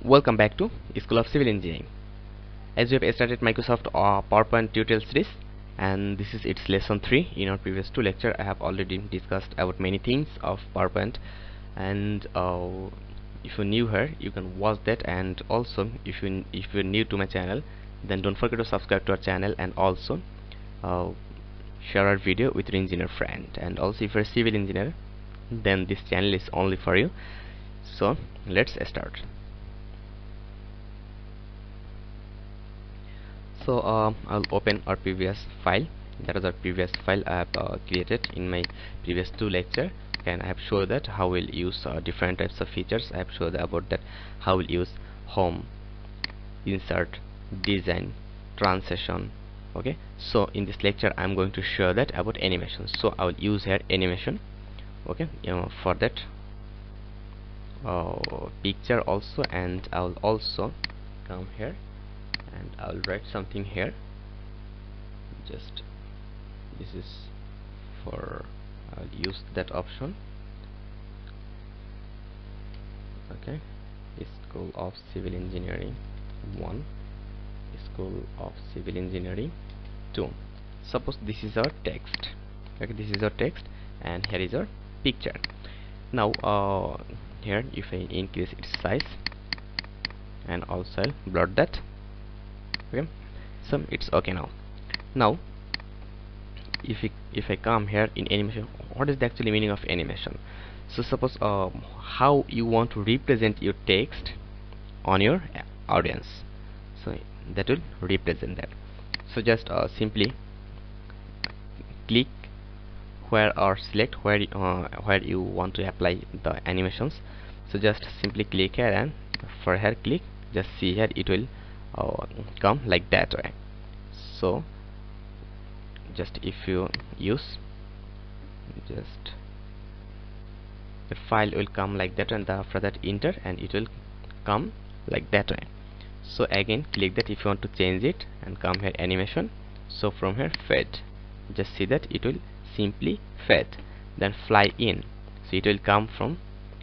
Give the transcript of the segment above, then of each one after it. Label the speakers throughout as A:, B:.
A: Welcome back to School of Civil Engineering. As we have started Microsoft PowerPoint tutorial series, and this is its lesson 3. In our previous 2 lectures, I have already discussed about many things of PowerPoint, and if you're new here, you can watch that. And also, if you're new to my channel, then don't forget to subscribe to our channel, and also share our video with your engineer friend. And also, if you're a civil engineer, then this channel is only for you. So let's start. So I'll open our previous file. That is our previous file I have created in my previous 2 lectures, and I have shown that how we'll use different types of features. I have shown about that how we'll use home, insert, design, transition. Okay, so in this lecture I'm going to show that about animation. So I will use here animation. Okay, for that picture also, and I will also come here and I'll write something here. Just this is for I'll use that option. Okay, School of Civil Engineering 1, School of Civil Engineering 2. Suppose this is our text. Okay, this is our text, and here is our picture. Now here if I increase its size, and also I'll blur that. Okay, so it's okay now. Now if I come here in animation, what is the actual meaning of animation? So suppose how you want to represent your text on your audience, so that will represent that. So just simply click where or select where you want to apply the animations. So just simply click here, and for here click, just see here it will come like that way. So just if you use, just the file will come like that, and after that enter, and it will come like that way. So again click that if you want to change it, and come here animation. So from here fade, just see that it will simply fade. Then fly in, so it will come from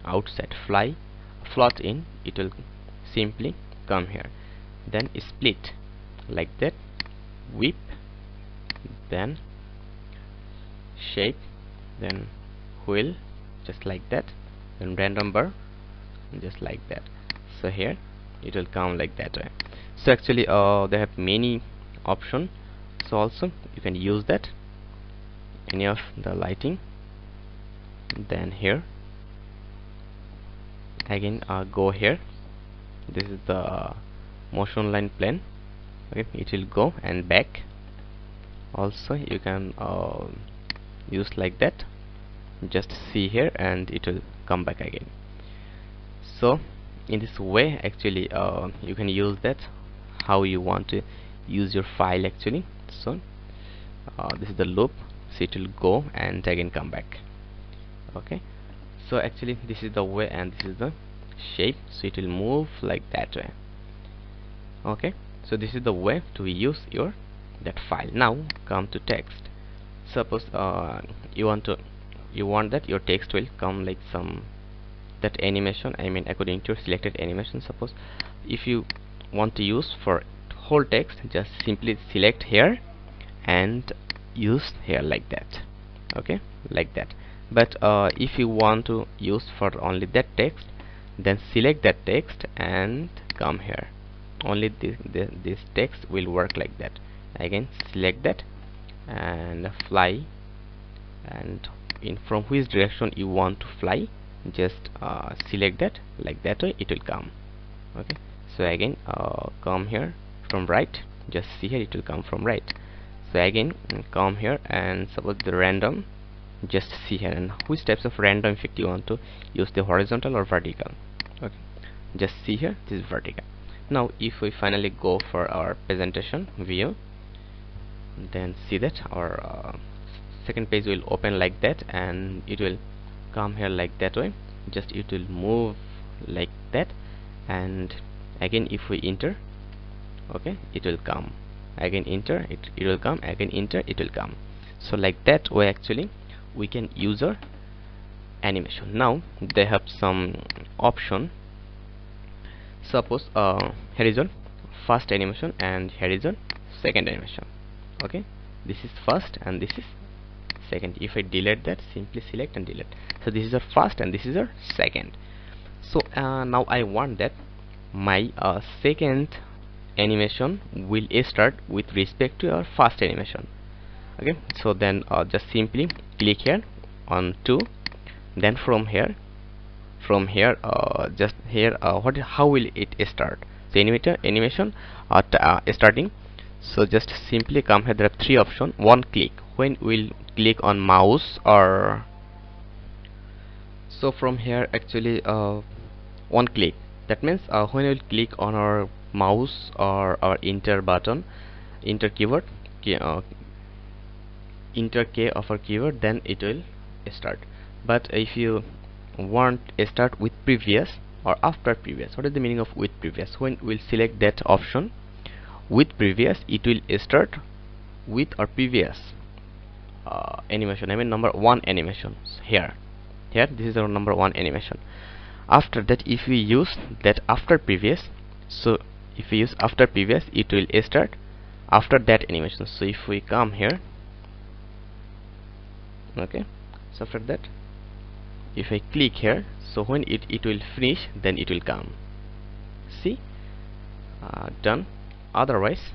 A: outside. Fly, float in, it will simply come here. Then split like that, whip, then shape, then wheel, just like that, then random bar, just like that. So here it will come like that way. So actually they have many options, so also you can use that any of the lighting. Then here again go here, this is the motion line plane. Okay, it will go and back. Also you can use like that, just see here, and it will come back again. So in this way actually you can use that how you want to use your file actually. So this is the loop, so it will go and again come back. Okay, so actually this is the way, and this is the shape, so it will move like that way. Okay, so this is the way to use your that file. Now come to text. Suppose you want that your text will come like some that animation, I mean according to your selected animation. Suppose if you want to use for whole text, just simply select here and use here like that. Okay, like that. But if you want to use for only that text, then select that text and come here. Only this text will work like that. Again select that and fly, and in from which direction you want to fly, just select that like that way, it will come. Okay, so again come here from right, just see here it will come from right. So again come here, and suppose the random, just see here, and which types of random effect you want to use, the horizontal or vertical. Okay, just see here, this is vertical. Now if we finally go for our presentation view, then see that our second page will open like that, and it will come here like that way. Just it will move like that, and again if we enter, okay, it will come. Again enter, it will come. Again enter, it will come. So like that way actually we can use our animation. Now they have some option Suppose here is your first animation and here is your second animation. Okay, this is first and this is second. If I delete that, simply select and delete. So this is your first and this is your second. So now I want that my second animation will start with respect to your first animation. Okay, so then just simply click here on 2, then from here just here how will it start? So animation starting. So just simply come here. There are 3 options. One click, when we'll click on mouse, or so from here actually one click, that means when we'll click on our mouse or our enter button, enter keyword, enter key of our keyword, then it will start. But if you want start with previous or after previous, what is the meaning of with previous? When we'll select that option with previous, it will start with our previous animation. I mean number 1 animation. Here this is our number 1 animation. After that, if we use that after previous, so if we use after previous, it will start after that animation. So if we come here, okay, so after that if I click here, so when it will finish, then it will come. See, done. Otherwise,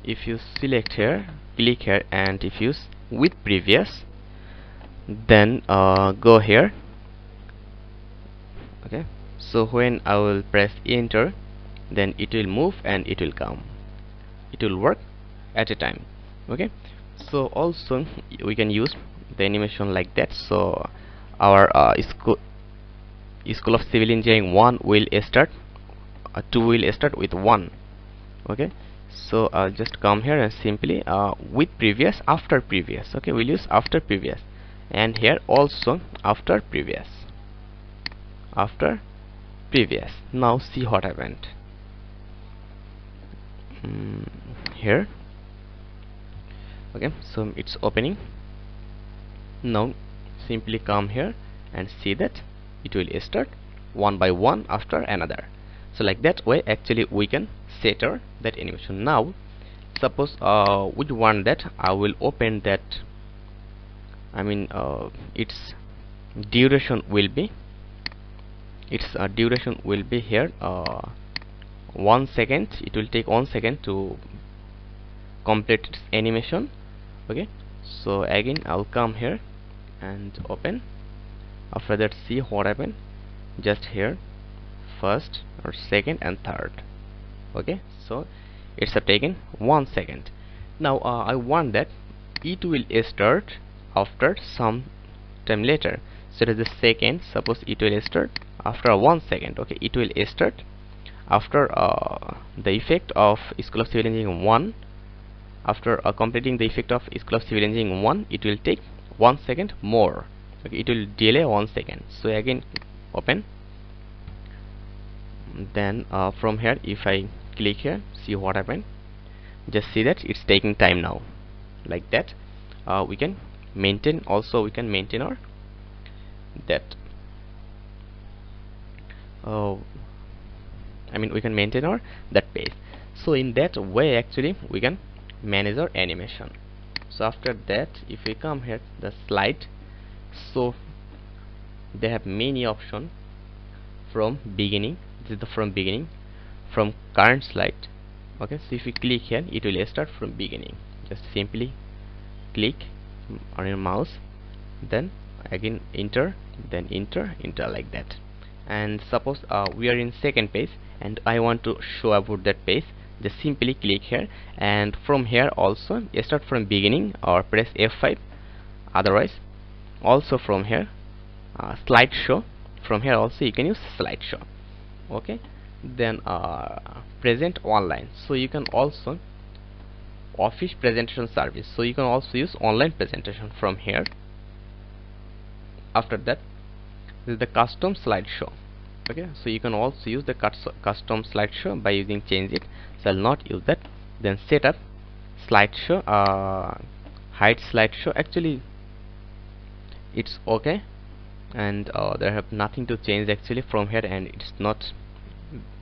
A: if you select here, click here, and if you use with previous, then go here. Okay, so when I will press enter, then it will move and it will come. It will work at a time. Okay, so also we can use the animation like that. So our School of Civil Engineering 1 will start, 2 will start with 1. Okay, so I'll just come here and simply with previous, after previous. Okay, we'll use after previous, and here also after previous, after previous. Now see what happened here. Okay, so it's opening. Now simply come here and see that it will start one by one after another. So like that way actually we can set that animation. Now suppose we want that I will open that, I mean its duration will be here 1 second. It will take 1 second to complete its animation. Okay, so again I'll come here and open. After that, see what happened. Just here first or second and third. Okay, so it's taken 1 second. Now I want that it will start after some time later. So it is the second. Suppose it will start after 1 second. Okay, it will start after the effect of School of Civil Engineering 1. After completing the effect of School of Civil Engineering 1, it will take 1 second more. Okay, it will delay 1 second. So again open. Then from here, if I click here, see what happened. Just see that it's taking time now. Like that, we can maintain. Also, we can maintain our that. I mean, we can maintain our that pace. So in that way, actually, we can manage our animation. So after that, if we come here, the slide. So they have many options from beginning. This is the from beginning, from current slide. Okay, so if you click here, it will start from beginning. Just simply click on your mouse, then again enter, then enter like that. And suppose we are in second page and I want to show about that page. Just simply click here, and from here also start from beginning or press F5. Otherwise, also from here slideshow. From here also you can use slideshow. Okay, then present online. So you can also office presentation service. So you can also use online presentation from here. After that, this is the custom slideshow. Okay, so you can also use the custom slideshow by using change it. So I'll not use that. Then set up slideshow, hide slideshow. Actually it's okay, and there have nothing to change actually from here, and it's not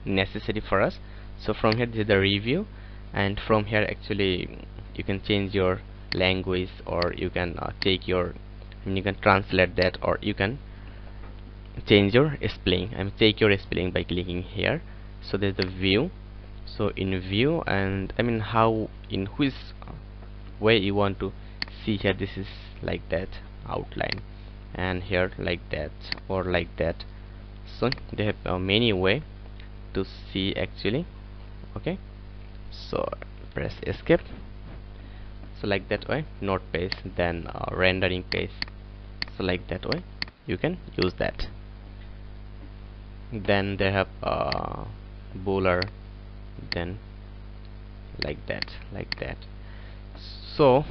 A: necessary for us. So from here, this is the review, and from here actually you can change your language, or you can take your, you can translate that, or you can change your spelling. Take your spelling by clicking here. So there's the view. So in view, and how, in which way you want to see here. This is like that outline, and here like that, or like that. So they have many way to see actually. Okay, so press escape. So like that way, node page, then rendering page. So like that way you can use that. Then they have bowler, then like that, like that. So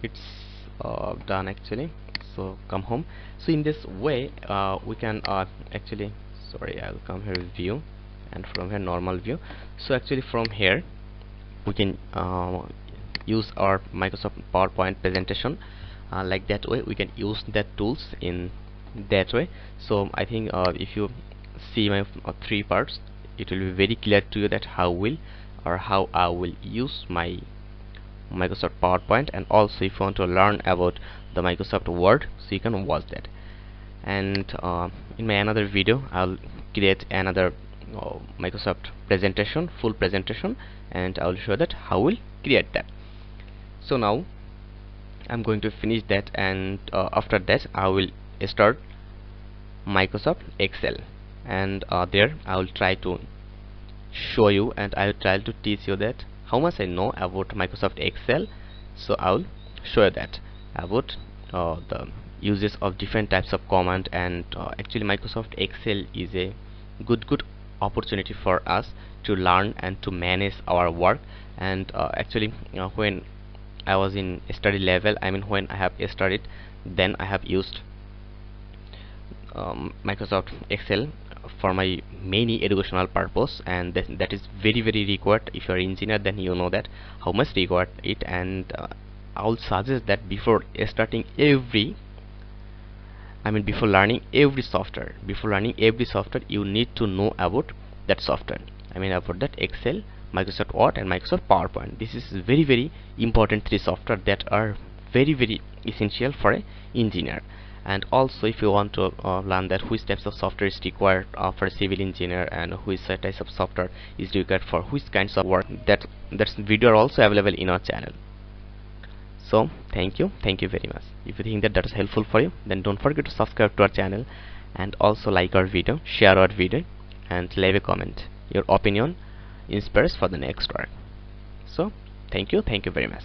A: it's done actually. So come home. So in this way we can actually, sorry, I'll come here, view, and from here normal view. So actually from here we can use our Microsoft PowerPoint presentation like that way. We can use that tools in that way. So I think if you see my 3 parts, it will be very clear to you that how I will use my Microsoft PowerPoint. And also if you want to learn about the Microsoft Word, so you can watch that. And in my another video I'll create another Microsoft presentation, full presentation, and I'll show that how we'll create that. So now I'm going to finish that, and after that I will start Microsoft Excel, and there I will try to show you, and I will try to teach you that how much I know about Microsoft Excel. So I will show you that about the uses of different types of command, and actually Microsoft Excel is a good opportunity for us to learn and to manage our work. And actually when I was in study level, when I have studied, then I have used Microsoft Excel for my many educational purpose, and that is very required. If you are engineer, then you know that how much required it. And I will suggest that before starting every, before learning every software, you need to know about that software. About that Excel, Microsoft Word, and Microsoft PowerPoint. This is very important 3 software that are very essential for an engineer. And also if you want to learn that which types of software is required for a civil engineer, and which types of software is required for which kinds of work, that's video are also available in our channel. So thank you very much. If you think that is helpful for you, then don't forget to subscribe to our channel, and also like our video, share our video, and leave a comment. Your opinion inspires for the next work. So thank you very much.